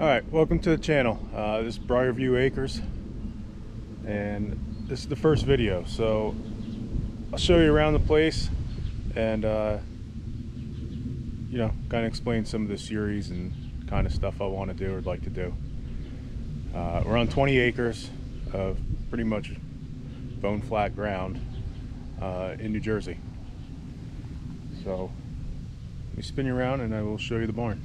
Alright, welcome to the channel. This is Briarview Acres, and this is the first video, so I'll show you around the place and you know, kind of explain some of the series and kind of stuff I want to do or would like to do. We're on 20 acres of pretty much bone flat ground in New Jersey. So let me spin you around and I will show you the barn.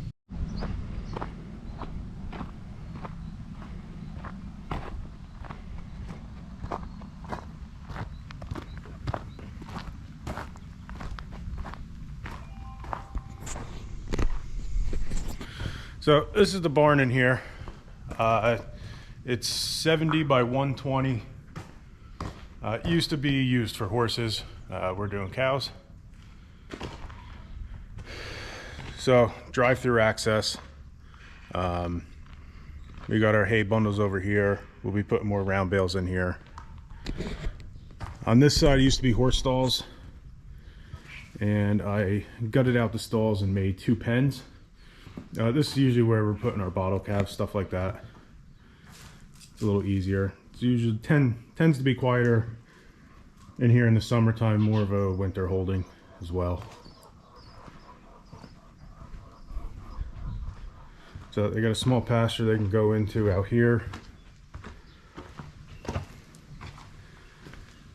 So this is the barn in here. It's 70 by 120. It used to be used for horses. We're doing cows. So drive-through access. We got our hay bundles over here. We'll be putting more round bales in here. On this side it used to be horse stalls, and I gutted out the stalls and made 2 pens. This is usually where we're putting our bottle calves, stuff like that. It's a little easier. It's usually tends to be quieter in here in the summertime, more of a winter holding as well. So they got a small pasture they can go into out here.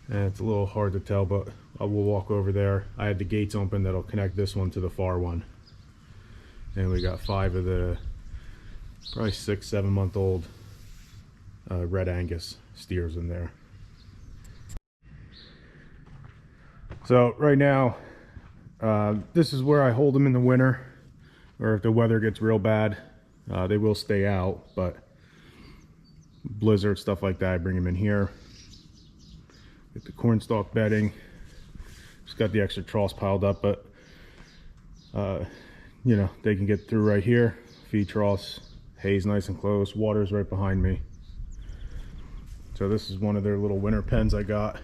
And it's a little hard to tell, but we'll walk over there. I had the gates open that'll connect this one to the far one. And we got 5 of the probably 6-7 month old Red Angus steers in there. So right now this is where I hold them in the winter, or if the weather gets real bad, they will stay out, but blizzard, stuff like that, I bring them in here. Get the cornstalk bedding. Just got the extra troughs piled up, but you know, they can get through right here. Feed troughs, hay's nice and close, water's right behind me. So this is one of their little winter pens I got.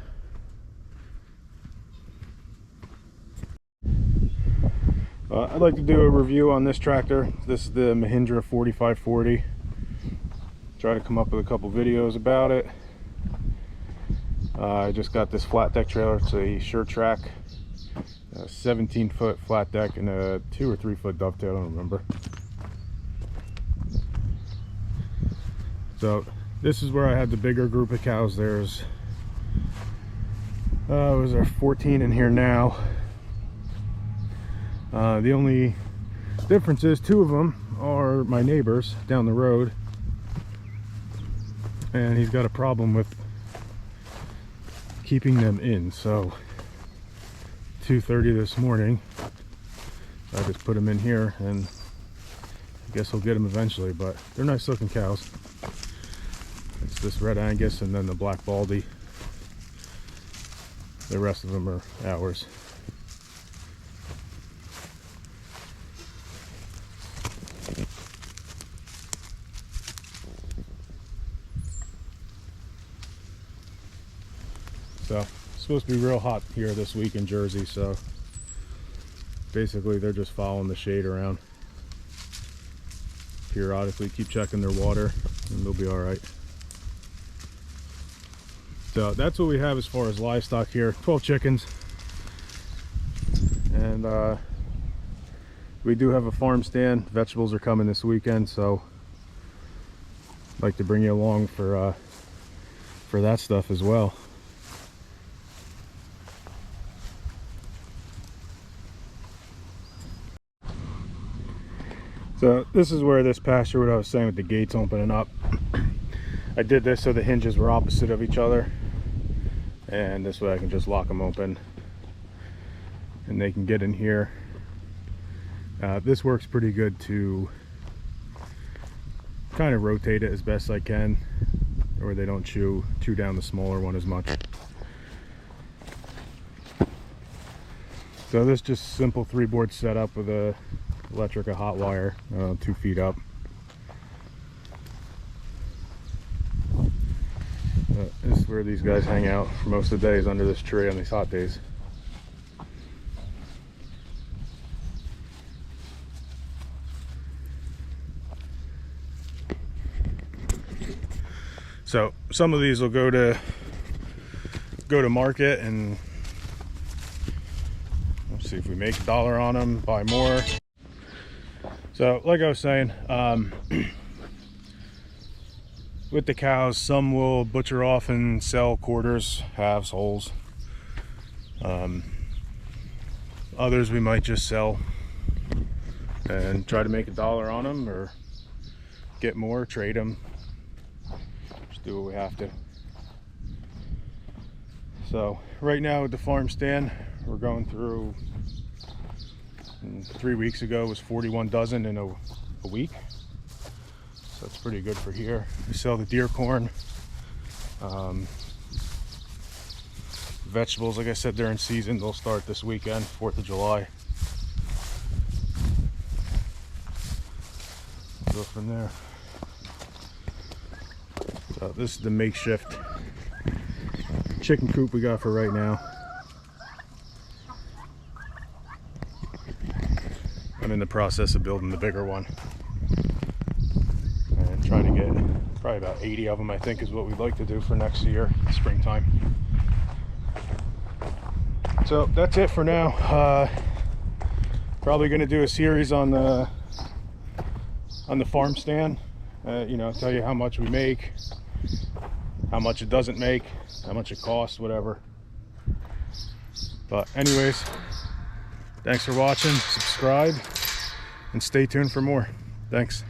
I'd like to do a review on this tractor. This is the Mahindra 4540. Try to come up with a couple videos about it. I just got this flat deck trailer. It's a SureTrack. 17-foot flat deck and a 2 or 3 foot dovetail, I don't remember. So this is where I had the bigger group of cows. There's was there 14 in here now. The only difference is 2 of them are my neighbors down the road, and he's got a problem with keeping them in. So 2:30 this morning, I just put them in here, and I guess I'll get them eventually, but they're nice looking cows. It's this Red Angus and then the Black Baldy. The rest of them are ours. So it's supposed to be real hot here this week in Jersey, so basically they're just following the shade around. Periodically keep checking their water and they'll be all right. So that's what we have as far as livestock here. 12 chickens, and we do have a farm stand. Vegetables are coming this weekend, so I'd like to bring you along for that stuff as well. So this is where this pasture, what I was saying with the gates opening up, I did this so the hinges were opposite of each other, and this way I can just lock them open and they can get in here. This works pretty good to kind of rotate it as best I can, or they don't chew down the smaller one as much. So this just simple 3-board setup with a electric, a hot wire, 2 feet up. This is where these guys hang out for most of the days, under this tree on these hot days. So some of these will go to market, and let's see if we make $1 on them, buy more. So like I was saying, with the cows, some will butcher off and sell quarters, halves, wholes. Others we might just sell and try to make $1 on them, or get more, trade them. Just do what we have to. So right now with the farm stand, we're going through, 3 weeks ago was 41 dozen in a week. So that's pretty good for here. We sell the deer corn. Vegetables, like I said, they're in season. They'll start this weekend, 4th of July. Go from there. So this is the makeshift chicken coop we got for right now. I'm in the process of building the bigger one and trying to get probably about 80 of them, I think, is what we'd like to do for next year, springtime. So that's it for now. Probably going to do a series on the farm stand. You know, tell you how much we make, how much it doesn't make, how much it costs, whatever. But anyways, thanks for watching. Subscribe and stay tuned for more. Thanks.